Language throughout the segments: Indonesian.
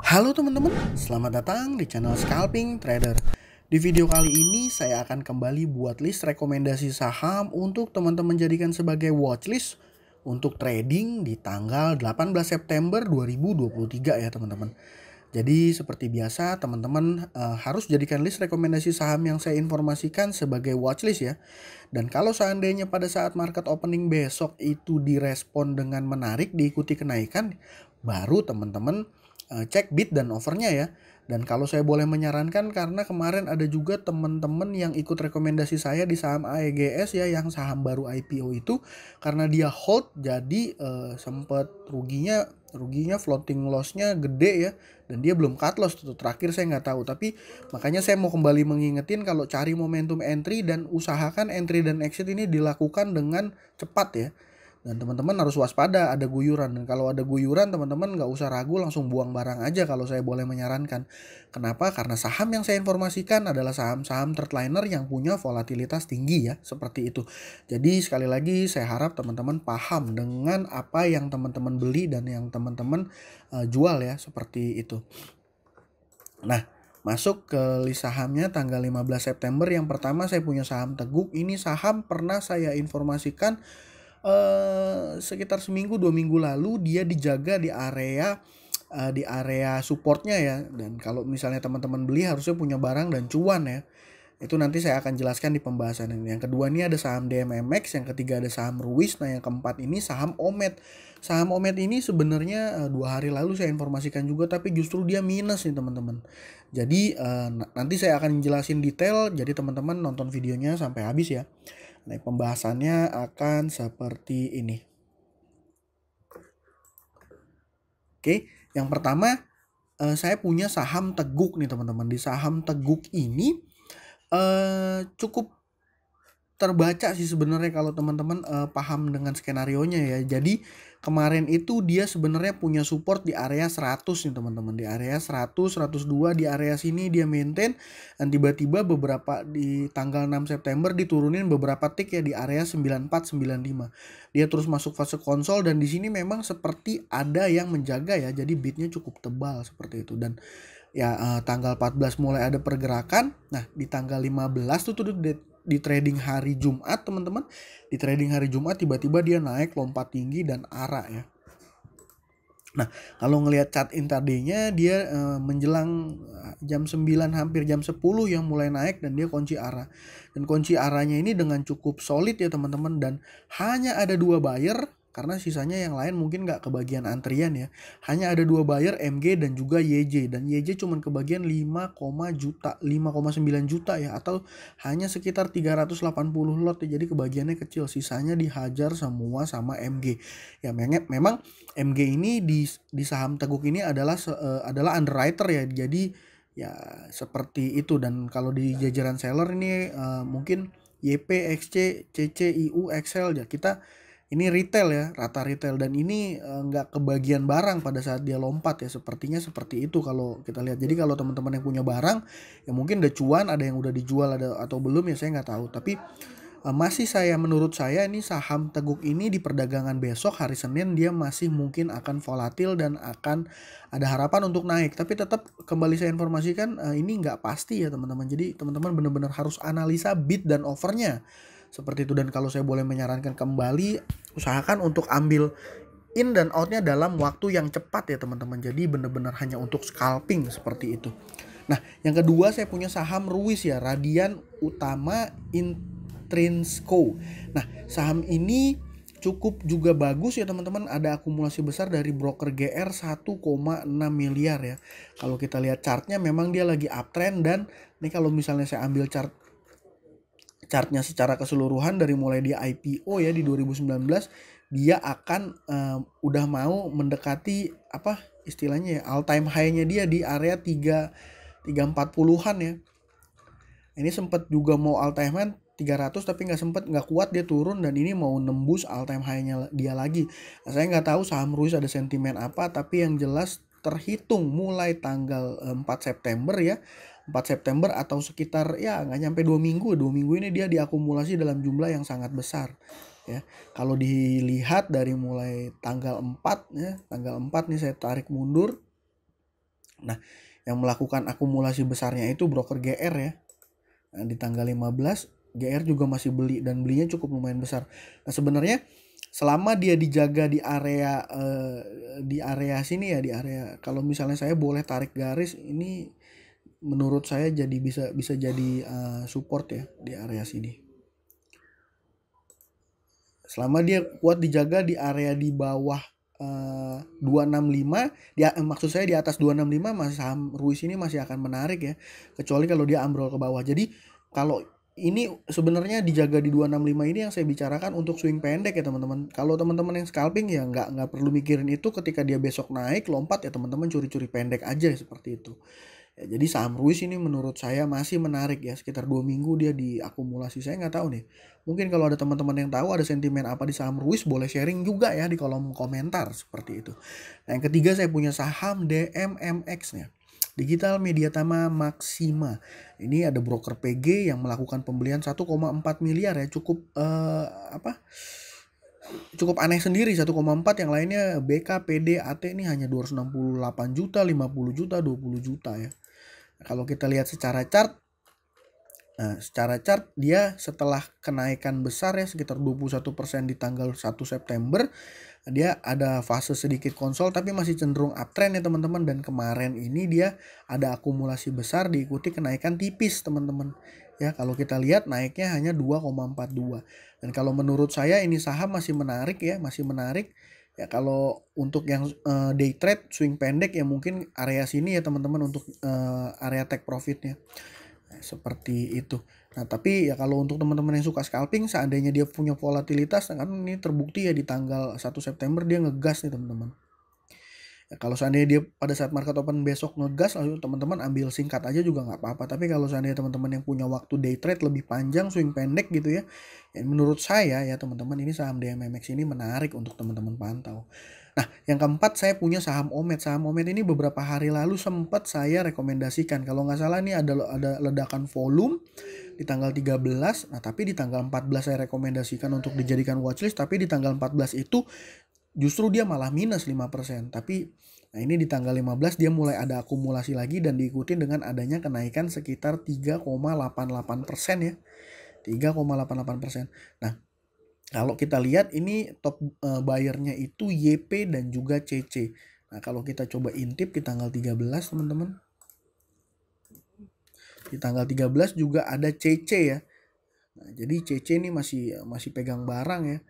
Halo teman-teman, selamat datang di channel Scalping Trader. Di video kali ini saya akan kembali buat list rekomendasi saham untuk teman-teman jadikan sebagai watchlist untuk trading di tanggal 18 September 2023 ya teman-teman. Jadi seperti biasa teman-teman harus jadikan list rekomendasi saham yang saya informasikan sebagai watchlist ya. Dan kalau seandainya pada saat market opening besok itu direspon dengan menarik diikuti kenaikan, baru teman-teman cek bid dan offernya ya. Dan kalau saya boleh menyarankan, karena kemarin ada juga teman-teman yang ikut rekomendasi saya di saham AEGS ya, yang saham baru IPO itu, karena dia hold jadi sempat ruginya floating lossnya gede ya, dan dia belum cut loss tuh terakhir saya nggak tahu. Tapi makanya saya mau kembali mengingetin kalau cari momentum entry dan usahakan entry dan exit ini dilakukan dengan cepat ya. Dan teman-teman harus waspada ada guyuran. Dan kalau ada guyuran teman-teman nggak usah ragu, langsung buang barang aja kalau saya boleh menyarankan. Kenapa? Karena saham yang saya informasikan adalah saham-saham third-liner yang punya volatilitas tinggi ya, seperti itu. Jadi sekali lagi saya harap teman-teman paham dengan apa yang teman-teman beli dan yang teman-teman jual ya, seperti itu. Nah, masuk ke list sahamnya tanggal 15 September. Yang pertama saya punya saham Teguk. Ini saham pernah saya informasikan sekitar seminggu 2 minggu lalu. Dia dijaga di area supportnya ya. Dan kalau misalnya teman-teman beli harusnya punya barang dan cuan ya. Itu nanti saya akan jelaskan di pembahasan ini. Yang kedua ini ada saham DMMX, yang ketiga ada saham Ruis, nah yang keempat ini saham Omet. Saham Omet ini sebenarnya 2 hari lalu saya informasikan juga, tapi justru dia minus nih teman-teman. Jadi nanti saya akan jelasin detail, jadi teman-teman nonton videonya sampai habis ya. Nah, pembahasannya akan seperti ini. Oke, yang pertama saya punya saham Teguk nih teman-teman. Di saham Teguk ini cukup terbaca sih sebenarnya kalau teman-teman paham dengan skenarionya ya. Jadi kemarin itu dia sebenarnya punya support di area 100 nih teman-teman. Di area 100, 102, di area sini dia maintain, dan tiba-tiba beberapa di tanggal 6 September diturunin beberapa tick ya di area 94, 95. Dia terus masuk fase konsol, dan di sini memang seperti ada yang menjaga ya. Jadi bidnya cukup tebal seperti itu. Dan ya tanggal 14 mulai ada pergerakan. Nah, di tanggal 15 tuh di trading hari Jumat teman-teman. Di trading hari Jumat tiba-tiba dia naik lompat tinggi dan arah ya. Nah, kalau ngelihat chart intraday-nya dia menjelang jam 9 hampir jam 10 yang mulai naik, dan dia kunci arah. Dan kunci arahnya ini dengan cukup solid ya teman-teman, dan hanya ada 2 buyer karena sisanya yang lain mungkin nggak kebagian antrian ya. Hanya ada 2 buyer, MG dan juga YJ, dan YJ cuman kebagian 5,9 juta ya, atau hanya sekitar 380 lot ya. Jadi kebagiannya kecil, sisanya dihajar semua sama MG. Ya memang MG ini di saham Teguk ini adalah underwriter ya. Jadi ya seperti itu. Dan kalau di jajaran seller ini mungkin YP, XC, CC, IU, Excel ya, kita ini retail ya, rata retail, dan ini nggak kebagian barang pada saat dia lompat ya, sepertinya seperti itu kalau kita lihat. Jadi kalau teman-teman yang punya barang ya mungkin udah cuan, ada yang udah dijual ada atau belum ya, saya nggak tahu. Tapi menurut saya ini saham Teguk ini di perdagangan besok hari Senin dia masih mungkin akan volatil dan akan ada harapan untuk naik. Tapi tetap kembali saya informasikan ini nggak pasti ya teman-teman. Jadi teman-teman benar-benar harus analisa bid dan offernya seperti itu. Dan kalau saya boleh menyarankan kembali, usahakan untuk ambil in dan outnya dalam waktu yang cepat ya teman-teman. Jadi benar-benar hanya untuk scalping seperti itu. Nah, yang kedua saya punya saham Ruis ya, Radian Utama Intrinsco. Nah, saham ini cukup juga bagus ya teman-teman. Ada akumulasi besar dari broker GR 1,6 miliar ya. Kalau kita lihat chartnya memang dia lagi uptrend. Dan ini kalau misalnya saya ambil chartnya secara keseluruhan dari mulai dia IPO ya di 2019, dia akan udah mau mendekati apa istilahnya ya, all time high-nya dia di area 340-an ya. Ini sempat juga mau all time high 300 tapi nggak kuat, dia turun, dan ini mau nembus all time high-nya dia lagi. Nah, saya nggak tahu saham Ruis ada sentimen apa, tapi yang jelas terhitung mulai tanggal 4 September ya, 4 September atau sekitar ya nggak nyampe 2 minggu ini dia diakumulasi dalam jumlah yang sangat besar ya. Kalau dilihat dari mulai tanggal 4 ya, tanggal 4 nih saya tarik mundur. Nah, yang melakukan akumulasi besarnya itu broker GR ya. Nah, di tanggal 15 GR juga masih beli dan belinya cukup lumayan besar. Nah, sebenarnya selama dia dijaga di area sini ya, di area, kalau misalnya saya boleh tarik garis, ini menurut saya jadi bisa jadi support ya di area sini. Selama dia kuat dijaga di area di bawah 265, maksud saya di atas 265, saham Ruis ini masih akan menarik ya, kecuali kalau dia ambrol ke bawah. Jadi kalau ini sebenarnya dijaga di 265 ini yang saya bicarakan untuk swing pendek ya teman-teman. Kalau teman-teman yang scalping ya nggak perlu mikirin itu, ketika dia besok naik lompat ya teman-teman curi-curi pendek aja seperti itu. Ya, jadi saham Ruis ini menurut saya masih menarik ya, sekitar 2 minggu dia diakumulasi. Saya nggak tahu nih, mungkin kalau ada teman-teman yang tahu ada sentimen apa di saham Ruis, boleh sharing juga ya di kolom komentar seperti itu. Nah, yang ketiga saya punya saham DMMX nya, Digital Mediatama Maxima. Ini ada broker PG yang melakukan pembelian 1,4 miliar ya, cukup cukup aneh sendiri. 1,4, yang lainnya BK, PD, AT ini hanya 268 juta, 50 juta, 20 juta ya. Kalau kita lihat secara chart, nah secara chart dia setelah kenaikan besar ya sekitar 21% di tanggal 1 September, dia ada fase sedikit konsol tapi masih cenderung uptrend ya teman-teman. Dan kemarin ini dia ada akumulasi besar diikuti kenaikan tipis teman-teman. Ya, kalau kita lihat naiknya hanya 2,42. Dan kalau menurut saya ini saham masih menarik ya, masih menarik. Ya, kalau untuk yang day trade swing pendek ya mungkin area sini ya teman-teman untuk area take profitnya. Nah, seperti itu. Nah, tapi ya kalau untuk teman-teman yang suka scalping, seandainya dia punya volatilitas, kan ini terbukti ya di tanggal 1 September dia ngegas nih teman-teman. Ya, kalau seandainya dia pada saat market open besok ngegas, lalu teman-teman ambil singkat aja juga nggak apa-apa. Tapi kalau seandainya teman-teman yang punya waktu day trade lebih panjang, swing pendek gitu ya, menurut saya ya teman-teman, ini saham DMMX ini menarik untuk teman-teman pantau. Nah, yang keempat saya punya saham Omet. Saham Omet ini beberapa hari lalu sempat saya rekomendasikan. Kalau nggak salah ini ada ledakan volume di tanggal 13. Nah, tapi di tanggal 14 saya rekomendasikan untuk dijadikan watchlist. Tapi di tanggal 14 itu justru dia malah minus 5%. Tapi nah ini di tanggal 15 dia mulai ada akumulasi lagi dan diikuti dengan adanya kenaikan sekitar 3,88% ya. 3,88%. Nah, kalau kita lihat ini top buyernya itu YP dan juga CC. Nah, kalau kita coba intip di tanggal 13 teman-teman. Di tanggal 13 juga ada CC ya. Nah, jadi CC ini masih pegang barang ya.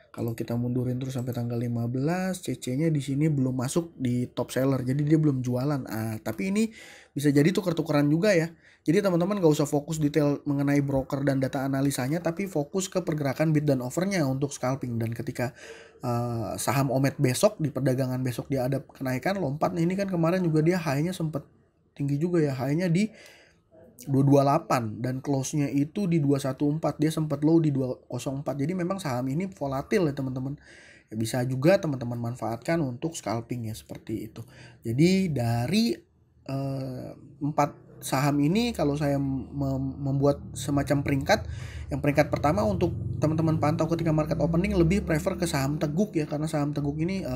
Kalau kita mundurin terus sampai tanggal 15, CC-nya di sini belum masuk di top seller. Jadi dia belum jualan. Tapi ini bisa jadi tuker-tukeran juga ya. Jadi teman-teman gak usah fokus detail mengenai broker dan data analisanya, tapi fokus ke pergerakan bid dan offernya untuk scalping. Dan ketika saham Omet besok, di perdagangan besok dia ada kenaikan lompat. Nah, ini kan kemarin juga dia high-nya sempat tinggi juga ya. High-nya di 228 dan close-nya itu di 214. Dia sempat low di 204. Jadi memang saham ini volatil ya teman-teman. Ya, bisa juga teman-teman manfaatkan untuk scalping ya, seperti itu. Jadi dari 4 saham ini kalau saya membuat semacam peringkat, yang peringkat pertama untuk teman-teman pantau ketika market opening lebih prefer ke saham Teguk ya, karena saham Teguk ini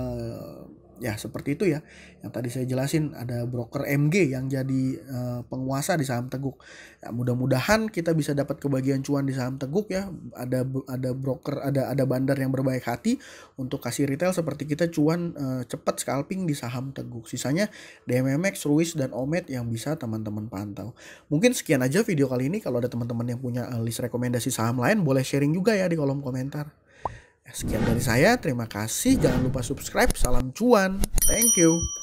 ya seperti itu ya, yang tadi saya jelasin ada broker MG yang jadi penguasa di saham Teguk. Ya, mudah-mudahan kita bisa dapat kebagian cuan di saham Teguk ya. Ada broker, ada bandar yang berbaik hati untuk kasih retail seperti kita cuan cepat scalping di saham Teguk. Sisanya DMMX, Ruis dan Omet yang bisa teman-teman pantau. Mungkin sekian aja video kali ini. Kalau ada teman-teman yang punya list rekomendasi saham lain, boleh sharing juga ya di kolom komentar. Sekian dari saya, terima kasih. Jangan lupa subscribe. Salam cuan. Thank you.